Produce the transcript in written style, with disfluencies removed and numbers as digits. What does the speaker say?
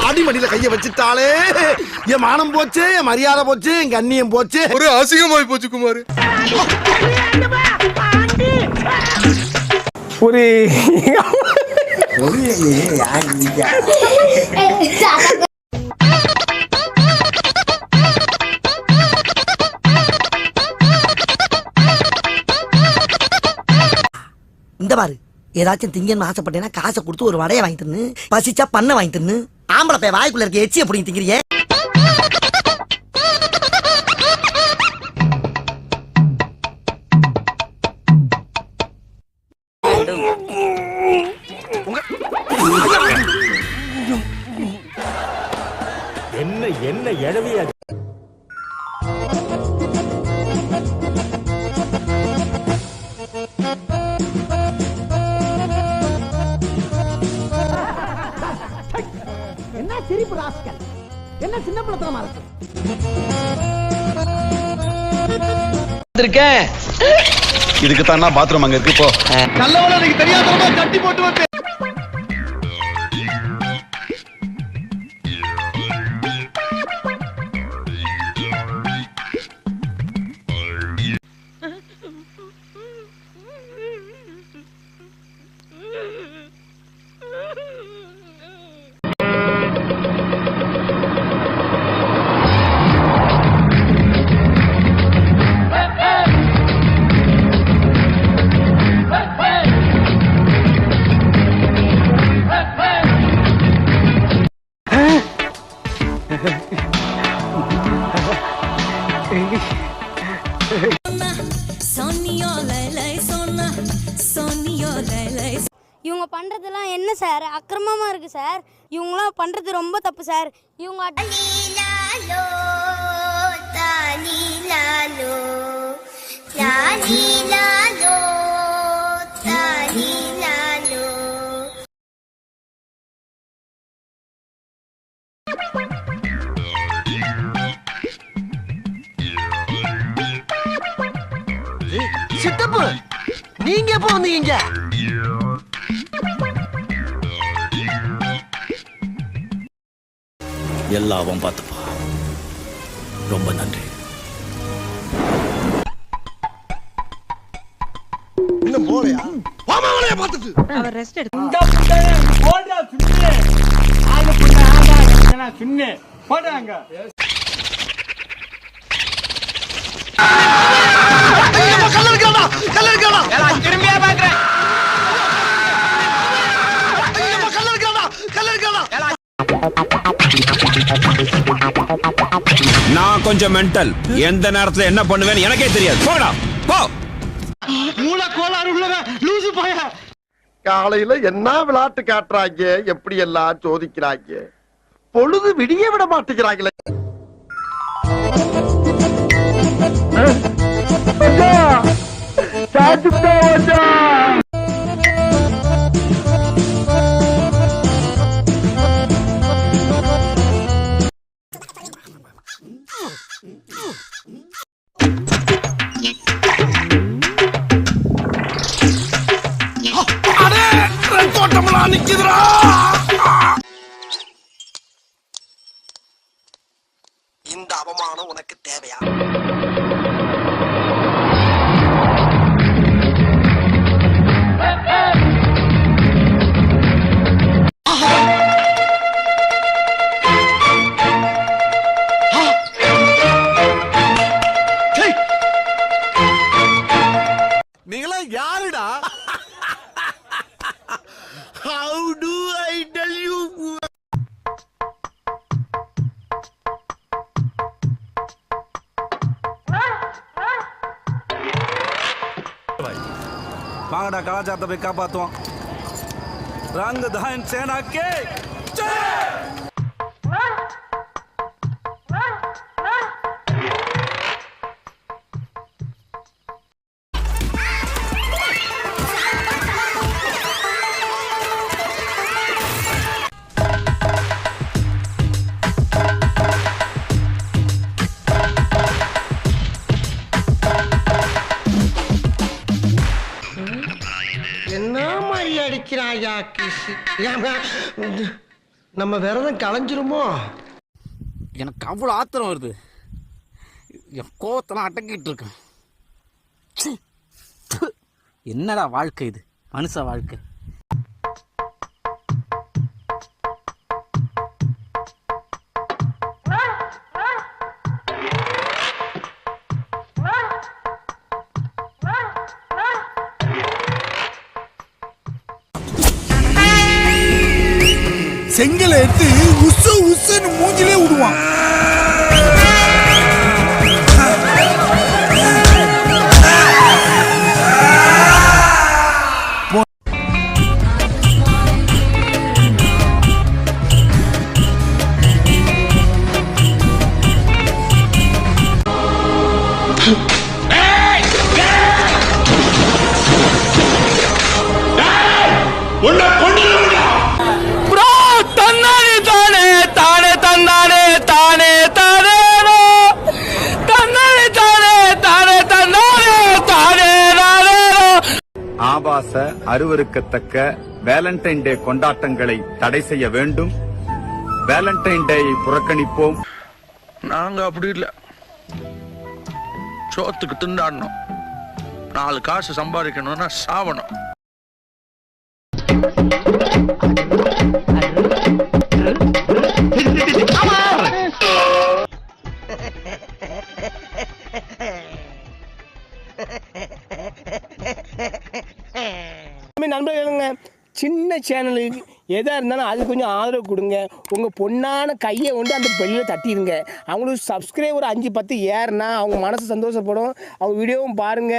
அடிமடியில கைய வச்சுட்டாலே என் மானம் போச்சு, என் மரியாதை போச்சு, என் கண்ணியம் போச்சு, ஒரு அசிங்கமாய் போச்சு குமார். ஒரு இந்த பாரு, ஏதாச்சும் திங்கன்னு ஆசைப்பட்டேன்னா காசை கொடுத்து ஒரு வடையை வாங்கி தின்னு, பசிச்சா பண்ண வாங்கி தின்னு. ஆம்பளை பைய வாய்க்குள்ள இருக்க எச்சி எப்படி திங்கிறியே? என்ன என்ன எழவியா? என்ன சிரிப்பு ராஸ்கல், என்ன சின்ன பிள்ளைத்தனமா இருக்கு. இதுக்கு தானா பாத்ரூம் அங்க இருக்கு. போ நல்லவள எனக்கு தெரியாதவமா கட்டி போட்டு வந்து இவங்க பண்றதெல்லாம் என்ன சார் அக்கிரமமா இருக்கு சார். இவங்களாம் பண்றது ரொம்ப தப்பு சார். இவங்க சித்தப்பு, நீங்க எப்போ வந்தீங்க? எல்லாம் அவன் பார்த்துப்பா. ரொம்ப நன்றி. இன்னும் போலையா? பாமாவளைய பார்த்துட்டு அவர் ரெஸ்ட் எடுத்து போட்டாங்க. திரும்பியா பாக்குறேன். நான் கொஞ்சம் மென்டல். எந்த நேரத்துல என்ன பண்ணுவேன்னு எனக்கே தெரியாது. போடா போ. மூல கோளாறு உள்ளவன் லூசு பைய. காலையில என்ன விளையாட்டு காட்டுறாங்க, எப்படி எல்லாம் சோதிக்கிறாங்க. பொழுது விடிய விட மாட்டேங்கிறாங்களே. இந்த அவமானம் உனக்கு தேவையா? நீங்களா யாருடா? How do I tell you? வாங்கடா கலாச்சாரத்தை போய் காப்பாத்துவோம். ரங்க தான் சேனா கே அடிக்கிறாயா கிசு நம்ம விரதம் களைஞ்சிருமோ? எனக்கு அவ்வளோ ஆத்திரம் வருது. என் கோவத்தெல்லாம் அடக்கிட்டு இருக்கேன். ச்சீ. என்னடா வாழ்க்கை இது, மனுஷ வாழ்க்கை. செங்கலை எடுத்து உசுன்னு மூஞ்சிலே விடுவான். ஆபாச அருவருக்கத்தக்க வேலண்டைன் டே கொண்டாட்டங்களை தடை செய்ய வேண்டும். வேலண்டைன் டேயை புறக்கணிப்போம். நாங்க அப்படி இல்ல, சோத்துக்கு திண்டாடணும், 4 காசு சம்பாதிக்கணும்னா சாவணும். நண்பர்களுங்க, சின்ன சேனலுக்கு எதாக இருந்தாலும் அது கொஞ்சம் ஆதரவு கொடுங்க. உங்கள் பொண்ணான கையை கொண்டு அந்த பெல்லில் தட்டிடுங்க. அவங்களுக்கு சப்ஸ்கிரைபர் 5-10 ஏறுனா அவங்க மனசு சந்தோஷப்படும். அவங்க வீடியோவும் பாருங்கள்.